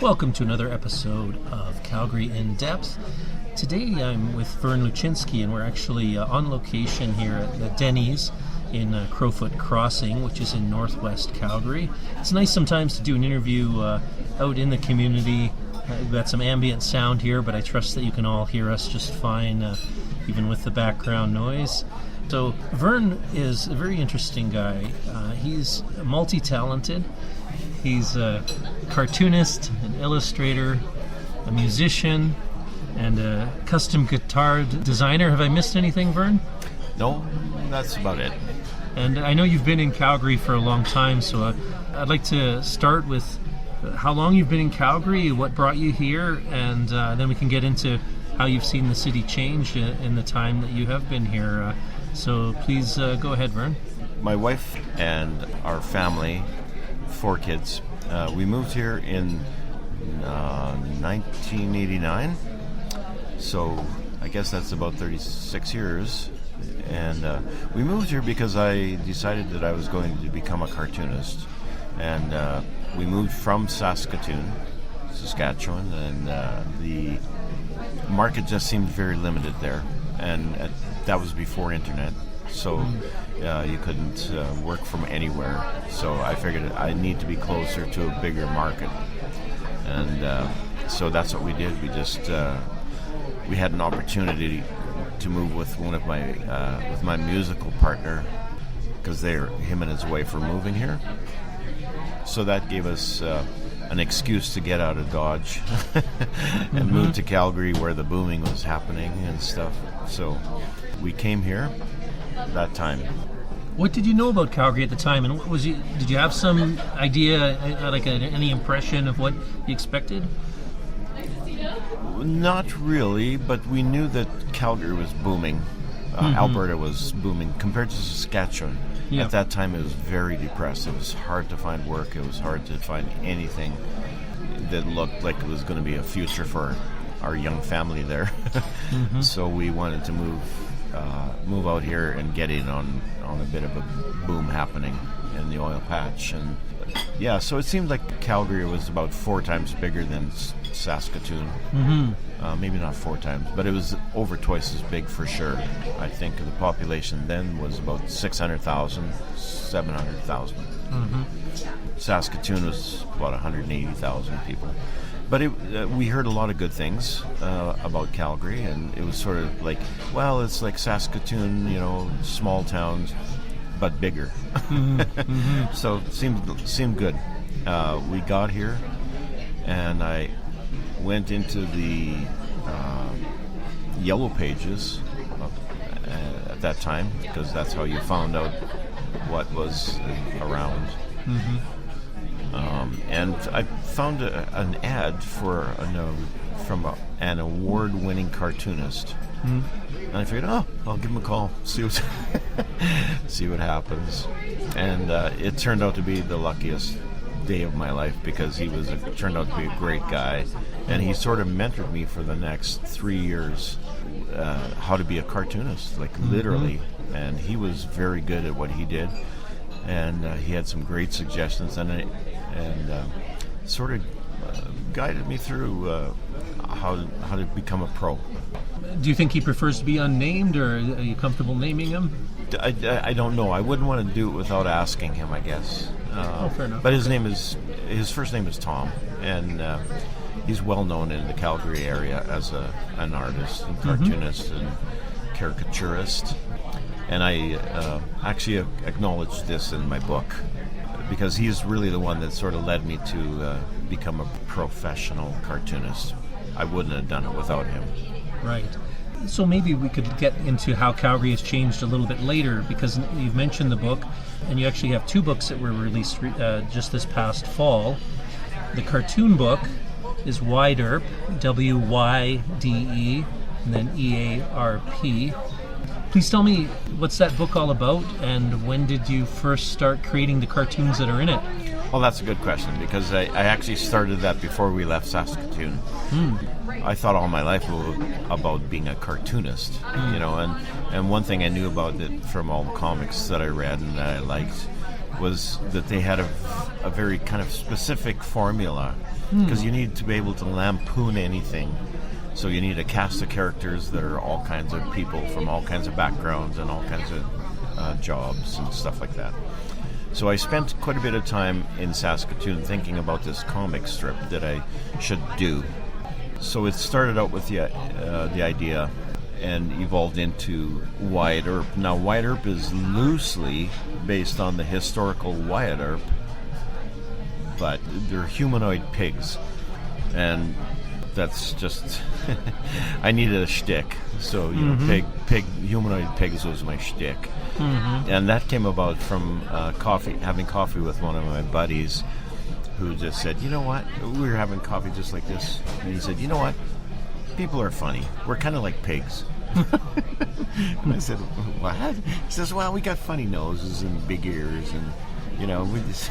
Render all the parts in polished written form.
Welcome to another episode of Calgary in Depth. Today I'm with Verne Luchinski, and we're actually on location here at the Denny's in Crowfoot Crossing, which is in northwest Calgary. It's nice sometimes to do an interview out in the community. We've got some ambient sound here, but I trust that you can all hear us just fine, even with the background noise. So Verne is a very interesting guy. He's multi-talented. He's a cartoonist, an illustrator, a musician, and a custom guitar designer. Have I missed anything, Verne? No, that's about it. And I know you've been in Calgary for a long time, so I'd like to start with how long you've been in Calgary, what brought you here, and then we can get into how you've seen the city change in the time that you have been here. So please go ahead, Verne. My wife and our family, 4 kids, we moved here in 1989, so I guess that's about 36 years. And we moved here because I decided that I was going to become a cartoonist. And we moved from Saskatoon, Saskatchewan, and the market just seemed very limited there. And that was before internet, so you couldn't work from anywhere. So I figured I need to be closer to a bigger market. And so that's what we did. We just we had an opportunity to move with one of my musical partner, because him and his wife were moving here. So that gave us an excuse to get out of Dodge and move to Calgary, where the booming was happening and stuff. So we came here that time. What did you know about Calgary at the time, and did you have some idea, any impression of what you expected? Not really, but we knew that Calgary was booming. Alberta was booming compared to Saskatchewan. Yeah. At that time, it was very depressed. It was hard to find work. It was hard to find anything that looked like it was going to be a future for our young family there. So we wanted to move out here and get in on a bit of a boom happening in the oil patch. And yeah, so it seemed like Calgary was about 4 times bigger than Saskatoon. Maybe not 4 times, but it was over twice as big for sure. I think the population then was about 600,000, 700,000. Saskatoon was about 180,000 people. But we heard a lot of good things about Calgary, and it was sort of like, well, it's like Saskatoon, small towns, but bigger. So it seemed good. We got here, and I went into the Yellow Pages at that time, because that's how you found out what was around. And I found an ad from an award-winning cartoonist. And I figured, I'll give him a call, see what happens. And it turned out to be the luckiest day of my life, because he turned out to be a great guy, and he sort of mentored me for the next 3 years how to be a cartoonist, like literally. And he was very good at what he did, and he had some great suggestions, and sort of guided me through how to become a pro. Do you think he prefers to be unnamed, or are you comfortable naming him? I don't know. I wouldn't want to do it without asking him, I guess. Fair enough. But his first name is Tom, and he's well known in the Calgary area as an artist and cartoonist and caricaturist. And I actually acknowledge this in my book, because he's really the one that sort of led me to become a professional cartoonist. I wouldn't have done it without him. Right. So maybe we could get into how Calgary has changed a little bit later, because you've mentioned the book, and you actually have 2 books that were released just this past fall. The cartoon book is Wyderp, W-Y-D-E, and then E-A-R-P. Please tell me, what's that book all about, and when did you first start creating the cartoons that are in it? Well, that's a good question, because I actually started that before we left Saskatoon. I thought all my life about being a cartoonist, and one thing I knew about it from all the comics that I read and that I liked was that they had a very kind of specific formula, because you need to be able to lampoon anything. So you need a cast of characters that are all kinds of people from all kinds of backgrounds and all kinds of jobs and stuff like that. So I spent quite a bit of time in Saskatoon thinking about this comic strip that I should do. So it started out with the idea and evolved into Wyatt Earp. Now, Wyatt Earp is loosely based on the historical Wyatt Earp, but they're humanoid pigs. And that's just... I needed a shtick. So, you know, humanoid pigs was my shtick. And that came about from having coffee with one of my buddies who just said, you know what? We were having coffee just like this. And he said, you know what? People are funny. We're kind of like pigs. And I said, what? He says, well, we got funny noses and big ears, and you know, we just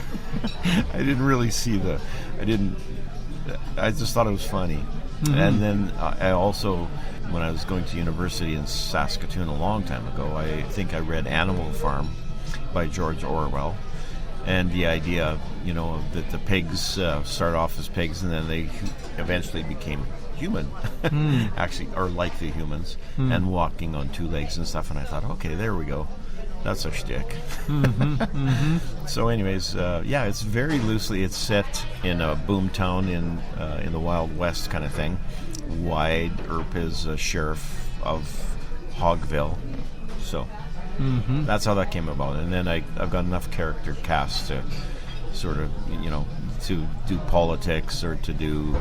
I didn't really see I just thought it was funny. And then I also, when I was going to university in Saskatoon a long time ago, I think I read Animal Farm by George Orwell, and the idea, you know, that the pigs start off as pigs and then they eventually became human, actually, or like the humans, and walking on two legs and stuff. And I thought, okay, there we go. That's a shtick. So anyways, yeah, it's very loosely, it's set in a boomtown in the Wild West kind of thing. Wyatt Earp is a sheriff of Hogville. So that's how that came about. And then I've got enough character cast to sort of, you know, to do politics or to do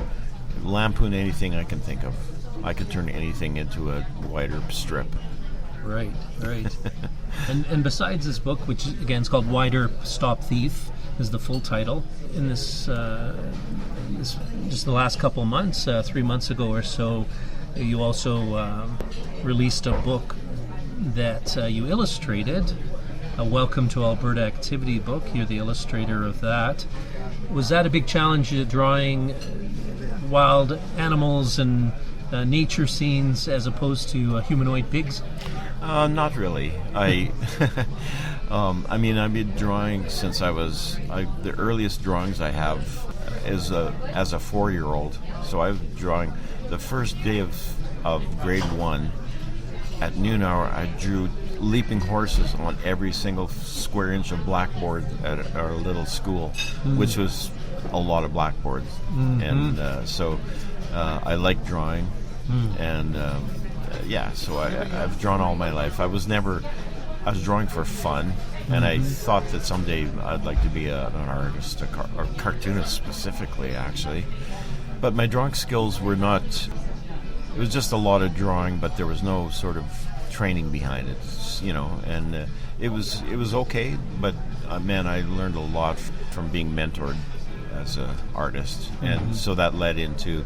lampoon anything I can think of. I could turn anything into a Wyatt Earp strip. Right. And besides this book, which again is called Wyatt Earp Stop Thief, is the full title. In this just the last couple of months, 3 months ago or so, you also released a book that you illustrated, a Welcome to Alberta activity book. You're the illustrator of that. Was that a big challenge, drawing wild animals and nature scenes as opposed to humanoid pigs? Not really. I mean, I've been drawing since the earliest drawings I have is as a 4-year-old. So I was drawing the first day of grade 1 at noon hour. I drew leaping horses on every single square inch of blackboard at our little school, which was a lot of blackboards. And so I like drawing. And yeah, so I've drawn all my life. I was drawing for fun, and I thought that someday I'd like to be an artist, a cartoonist specifically, actually. But my drawing skills were not, it was just a lot of drawing, but there was no sort of training behind it, you know, and it was okay, but man, I learned a lot from being mentored as an artist, and so that led into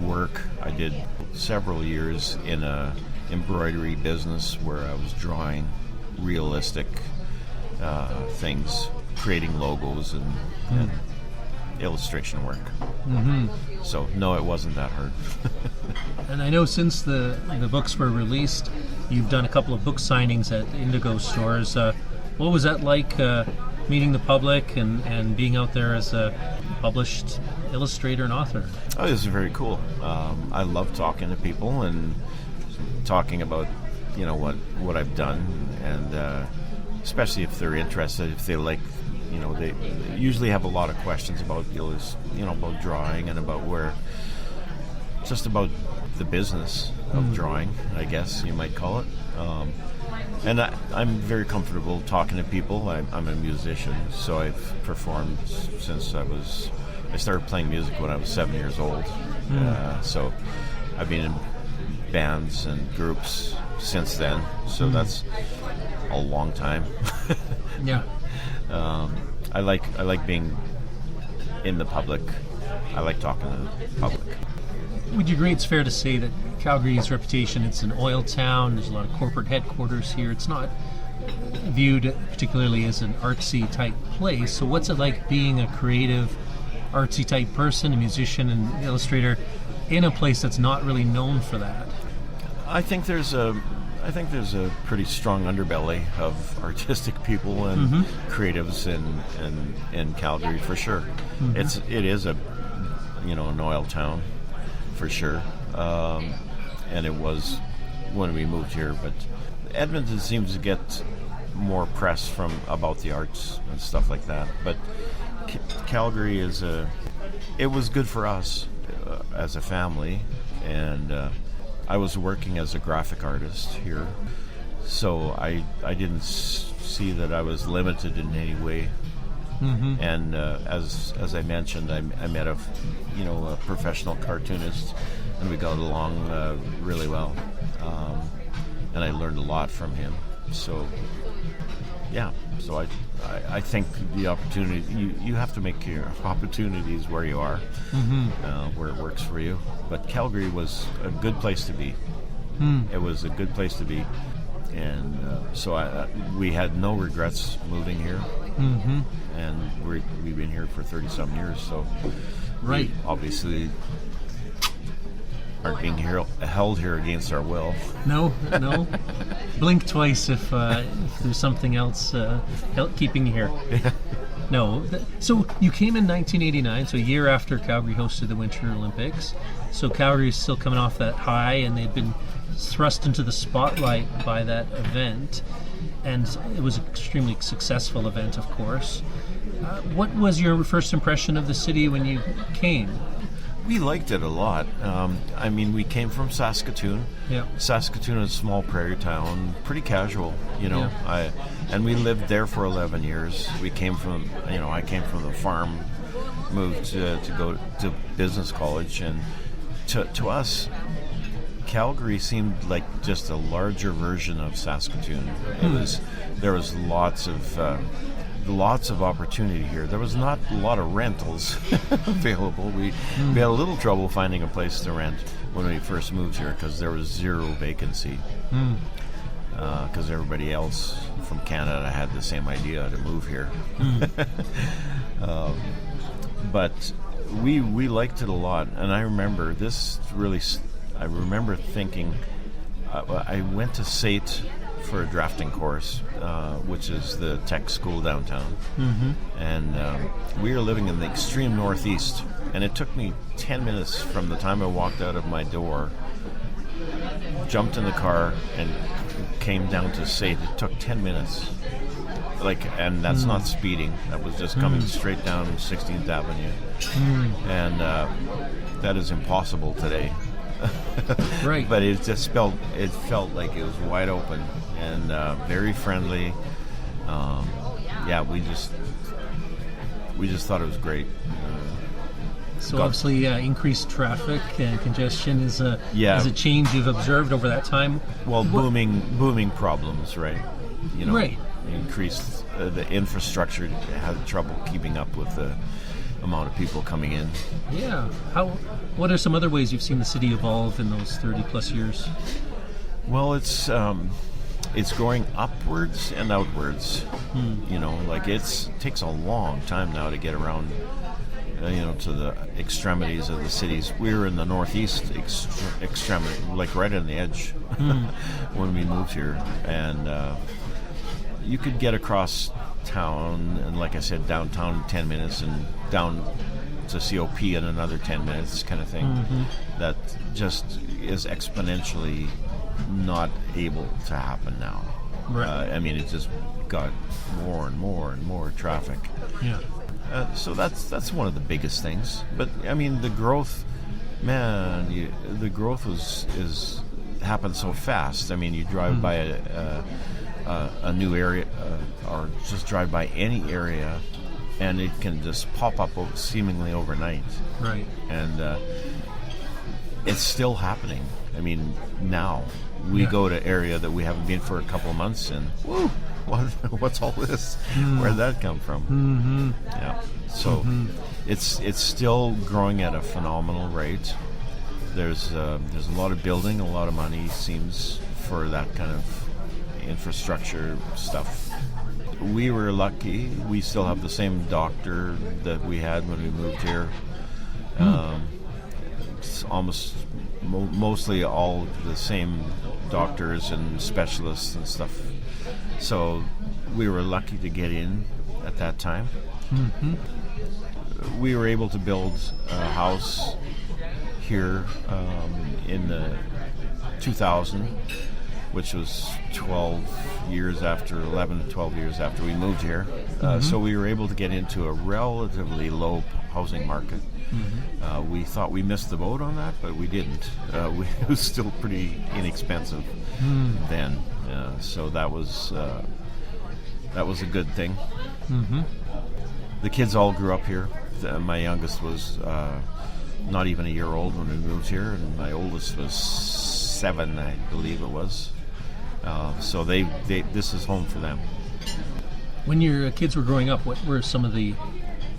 work. I did several years in a embroidery business where I was drawing realistic things, creating logos and illustration work. So no, it wasn't that hard. And I know since the books were released, you've done a couple of book signings at Indigo stores. What was that like, meeting the public and being out there as a published illustrator and author? Oh, this is very cool. I love talking to people and talking about, you know, what I've done, and especially if they're interested, if they like, you know, they usually have a lot of questions about, you know, about drawing and about just about the business of drawing, I guess you might call it. And I'm very comfortable talking to people. I'm a musician, so I've performed since I started playing music when I was 7 years old. So I've been in bands and groups since then. So that's a long time. Yeah. I like being in the public. I like talking to the public. Would you agree it's fair to say that Calgary's reputation, it's an oil town, there's a lot of corporate headquarters here, it's not viewed particularly as an artsy type place, so what's it like being a creative, artsy type person, a musician and illustrator, in a place that's not really known for that? I think there's I think there's a pretty strong underbelly of artistic people and creatives in Calgary for sure. It is a an oil town for sure, and it was when we moved here. But Edmonton seems to get more press about the arts and stuff like that. But Calgary it was good for us as a family, and I was working as a graphic artist here, so I didn't see that I was limited in any way. And as I mentioned, I met a professional cartoonist, and we got along really well, and I learned a lot from him. So yeah, so I think the opportunity, you have to make your opportunities where you are, where it works for you. But Calgary was a good place to be. It was a good place to be, and so we had no regrets moving here. And we've been here for 30-some years, so right. We obviously aren't being held here against our will. No. Blink twice if there's something else keeping you here. No. So you came in 1989, so a year after Calgary hosted the Winter Olympics. So Calgary is still coming off that high, and they'd been thrust into the spotlight by that event. And it was an extremely successful event, of course. What was your first impression of the city when you came? We liked it a lot. We came from Saskatoon. Yeah. Saskatoon is a small prairie town, pretty casual, Yeah. And we lived there for 11 years. We came from, I came from the farm, moved to go to business college, and to us, Calgary seemed like just a larger version of Saskatoon. There was lots of opportunity here. There was not a lot of rentals available. We had a little trouble finding a place to rent when we first moved here because there was zero vacancy. Because everybody else from Canada had the same idea to move here. But we liked it a lot, and I remember thinking, I went to SAIT for a drafting course, which is the tech school downtown. And we were living in the extreme northeast, and it took me 10 minutes from the time I walked out of my door, jumped in the car, and came down to SAIT. It took 10 minutes. And that's not speeding. That was just coming straight down 16th Avenue. And that is impossible today. Right. But it felt like it was wide open and very friendly. We just thought it was great. So obviously, increased traffic and congestion is a change you've observed over that time. Well, booming problems, right? Right. Increased the infrastructure had trouble keeping up with the amount of people coming in. Yeah. What are some other ways you've seen the city evolve in those 30 plus years? Well, it's going upwards and outwards. It takes a long time now to get around to the extremities of the cities. We were in the northeast extremity, right on the edge when we moved here, and you could get across town, and like I said, downtown in 10 minutes, and down to COP in another 10 minutes, kind of thing. That just is exponentially not able to happen now. Right. It just got more and more and more traffic. Yeah. So that's one of the biggest things. But the growth, the growth is happened so fast. You drive by a new area, or just drive by any area, and it can just pop up seemingly overnight. Right. And it's still happening. Now we go to area that we haven't been for a couple of months, and what's all this? Where'd that come from? Yeah. So it's still growing at a phenomenal rate. There's a lot of building, a lot of money seems for that kind of infrastructure stuff. We were lucky. We still have the same doctor that we had when we moved here. It's almost mostly all the same doctors and specialists and stuff. So we were lucky to get in at that time. We were able to build a house here in 2000, which was 11 to 12 years after we moved here. So we were able to get into a relatively low housing market. We thought we missed the boat on that, but we didn't. It was still pretty inexpensive then. So that was a good thing. The kids all grew up here. My youngest was not even a year old when we moved here, and my oldest was 7, I believe it was. So this is home for them. When your kids were growing up, what were some of the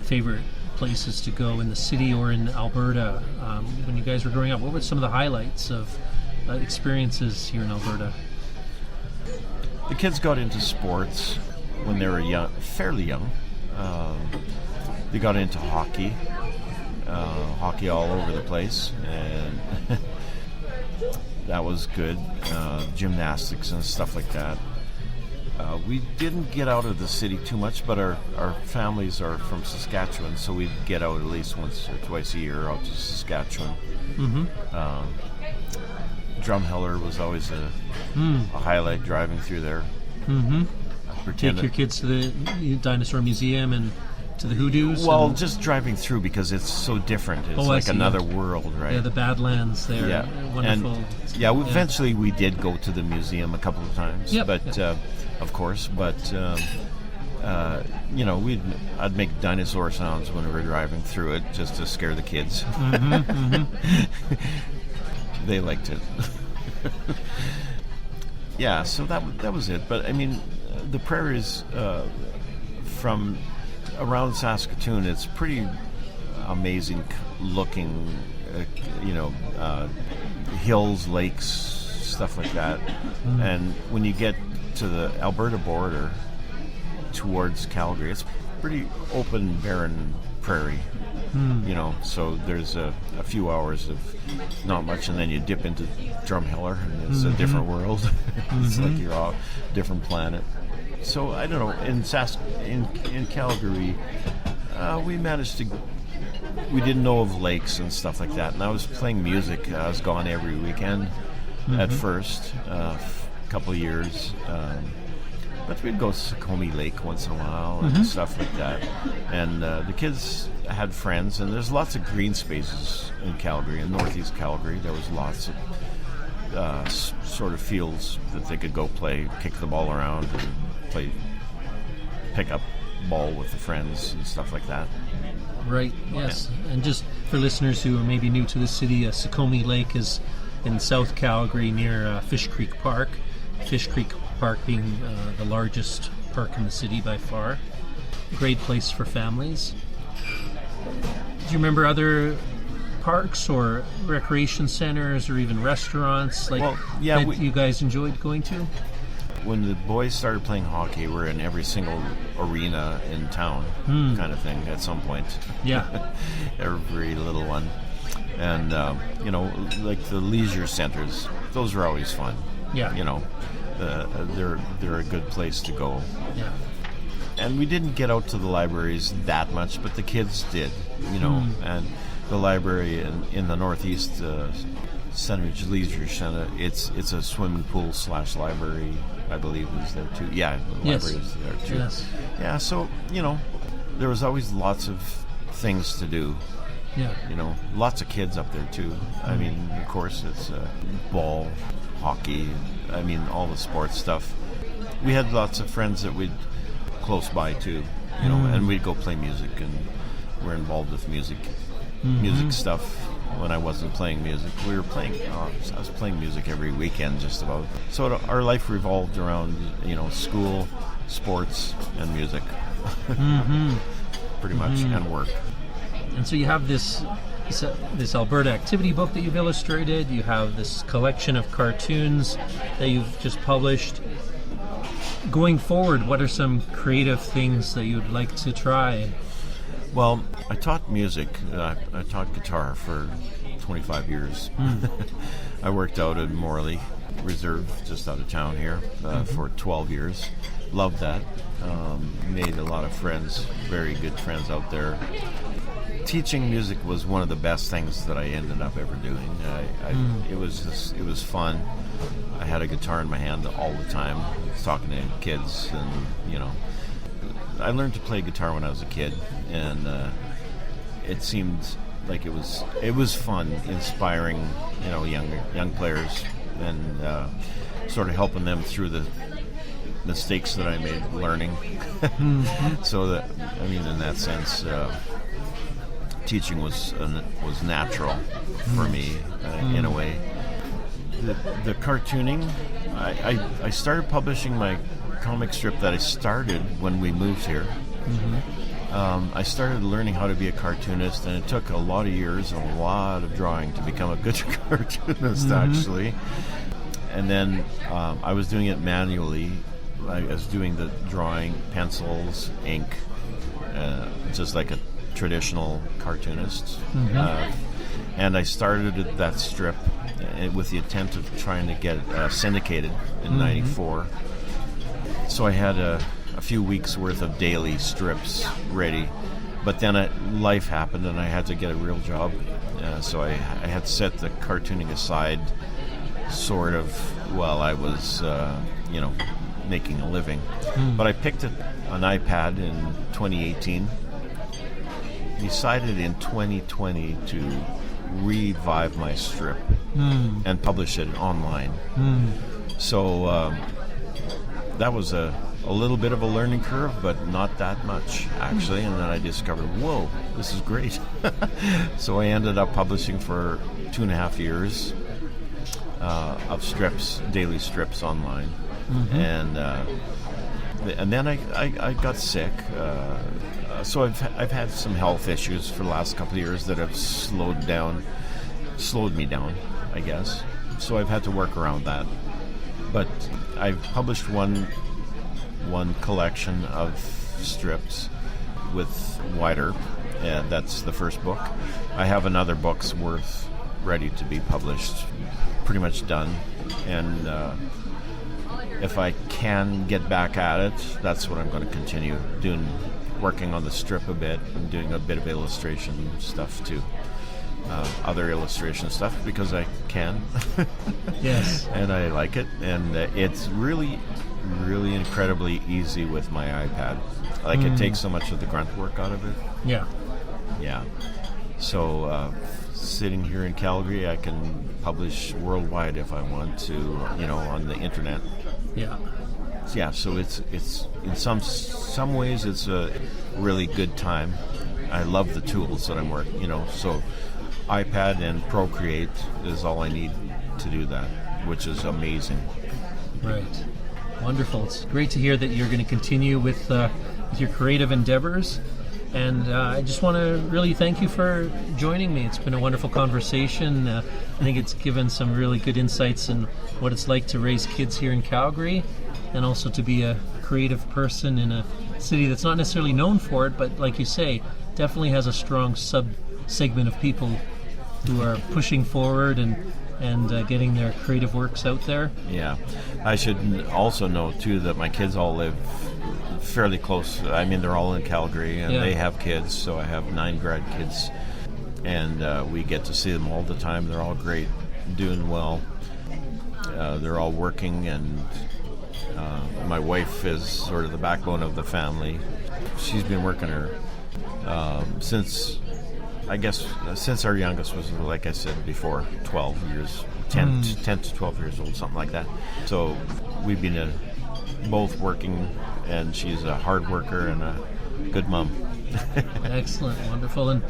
favorite places to go in the city or in Alberta? When you guys were growing up, what were some of the highlights of experiences here in Alberta? The kids got into sports when they were young, fairly young. They got into hockey all over the place, and that was good. Gymnastics and stuff like that. We didn't get out of the city too much, but our families are from Saskatchewan, so we'd get out at least once or twice a year out to Saskatchewan. Drumheller was always a highlight, driving through there. Take your kids to the Dinosaur Museum and to the hoodoos? Well, just driving through because it's so different. It's like another world, right? Yeah, the Badlands there. Yeah. Wonderful. And, eventually we did go to the museum a couple of times. Of course. But, I'd make dinosaur sounds when we were driving through it just to scare the kids. They liked it. Yeah, so that was it. But, I mean, the prairies from around Saskatoon, it's pretty amazing looking, hills, lakes, stuff like that. And when you get to the Alberta border towards Calgary, it's pretty open, barren prairie. So there's a few hours of not much, and then you dip into Drumheller, and it's a different world. It's like you're on a different planet. So I don't know. In Calgary, we didn't know of lakes and stuff like that. And I was playing music. I was gone every weekend at first, a couple of years. But we'd go to Sukhumi Lake once in a while and stuff like that. And the kids had friends, and there's lots of green spaces in Calgary, in northeast Calgary. There was lots of sort of fields that they could go play, kick the ball around, and pick up ball with the friends and stuff like that. Right, yes. Yeah. And just for listeners who are maybe new to the city, Sukhumi Lake is in South Calgary near Fish Creek Park. Fish Creek Park being the largest park in the city by far. Great place for families. Do you remember other parks or recreation centers or even restaurants you guys enjoyed going to? When the boys started playing hockey, we're in every single arena in town, kind of thing, at some point. Yeah. Every little one. And, like the leisure centers, those are always fun. Yeah. They're a good place to go. Yeah. And we didn't get out to the libraries that much, but the kids did, and the library in the Northeast Sandwich Leisure Center, it's a swimming pool / library, I believe, is there too. Yeah, the library is there too. Yes. Yeah, so, there was always lots of things to do. Yeah. Lots of kids up there too. I mean, of course, it's ball, hockey, all the sports stuff. We had lots of friends that we'd close by too, and we'd go play music, and we're involved with music stuff. When I wasn't playing music, we were playing. I was playing music every weekend, just about. So our life revolved around, school, sports, and music, pretty much, and work. And so you have this Alberta activity book that you've illustrated. You have this collection of cartoons that you've just published. Going forward, what are some creative things that you'd like to try? Well, I taught music. I taught guitar for 25 years. I worked out in Morley Reserve, just out of town here, for 12 years. Loved that. Made a lot of friends, very good friends out there. Teaching music was one of the best things that I ended up ever doing. It was fun. I had a guitar in my hand all the time, talking to kids, and I learned to play guitar when I was a kid, and it seemed like it was fun, inspiring, young players, and sort of helping them through the mistakes that I made learning. So that, in that sense, teaching was natural for me in a way. The cartooning, I started publishing my comic strip that I started when we moved here. I started learning how to be a cartoonist, and it took a lot of years and a lot of drawing to become a good cartoonist, actually. And then I was doing it manually. I was doing the drawing, pencils, ink, just like a traditional cartoonist. And I started that strip with the intent of trying to get it syndicated in '94. So I had a few weeks worth of daily strips ready, but then life happened and I had to get a real job. So I had to set the cartooning aside, sort of, while I was, making a living. But I picked up an iPad in 2018. Decided in 2020 to revive my strip and publish it online. So that was a little bit of a learning curve, but not that much, actually. And then I discovered, whoa, this is great. So I ended up publishing for 2.5 years of strips, daily strips online. And then I got sick. So I've had some health issues for the last couple of years that have slowed me down, I guess. So I've had to work around that. But I've published one collection of strips with Wider, and that's the first book. I have another book's worth ready to be published, pretty much done. And if I can get back at it, that's what I'm going to continue doing, working on the strip a bit and doing a bit of illustration stuff too. Other illustration stuff, because I can. Yes. And I like it. And it's really, really incredibly easy with my iPad. Like, it takes so much of the grunt work out of it. Yeah. Yeah. So, sitting here in Calgary, I can publish worldwide if I want to, on the internet. Yeah. Yeah, so it's in some ways it's a really good time. I love the tools that I'm working, so iPad and Procreate is all I need to do that, which is amazing. Right. Wonderful. It's great to hear that you're going to continue with your creative endeavors. And I just want to really thank you for joining me. It's been a wonderful conversation. I think it's given some really good insights in what it's like to raise kids here in Calgary, and also to be a creative person in a city that's not necessarily known for it, but like you say, definitely has a strong sub-segment of people who are pushing forward and getting their creative works out there. Yeah. I should also know, too, that my kids all live fairly close. I mean, they're all in Calgary, and they have kids, so I have 9 grad kids, and we get to see them all the time. They're all great, doing well. They're all working, and my wife is sort of the backbone of the family. She's been working since our youngest was, like I said before, 12 years, 10 to 12 years old, something like that. So we've been both working, and she's a hard worker and a good mom. Excellent, wonderful. And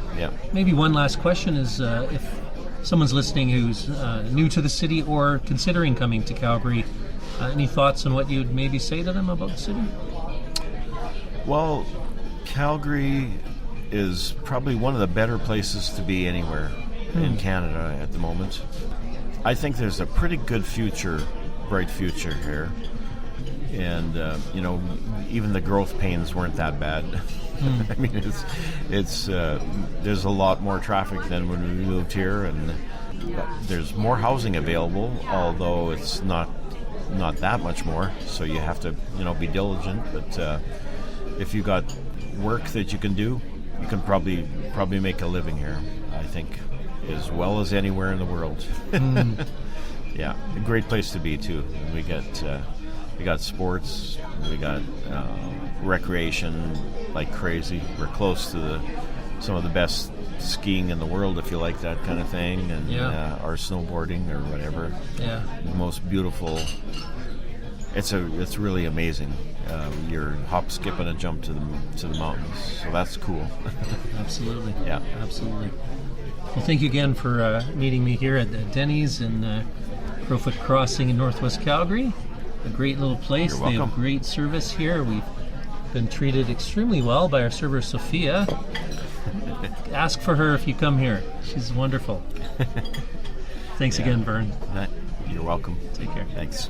maybe one last question is, if someone's listening who's new to the city or considering coming to Calgary, any thoughts on what you'd maybe say to them about the city? Well, Calgary is probably one of the better places to be anywhere in Canada at the moment. I think there's a pretty good future, bright future here. And, even the growth pains weren't that bad. I mean, it's there's a lot more traffic than when we moved here, and there's more housing available, although it's not that much more. So you have to be diligent. But if you got work that you can do, you can probably make a living here, I think, as well as anywhere in the world. Yeah, a great place to be too. We got sports, we got recreation like crazy. We're close to some of the best skiing in the world, if you like that kind of thing, and or snowboarding or whatever. Yeah, the most beautiful. It's really amazing. You're hop, skip, and a jump to the mountains, so that's cool. Absolutely. Yeah, absolutely. Well, thank you again for meeting me here at Denny's in Crowfoot Crossing in Northwest Calgary. A great little place. You're welcome. They have great service here. We've been treated extremely well by our server, Sophia. Ask for her if you come here. She's wonderful. Thanks again, Verne. You're welcome. Take care. Thanks.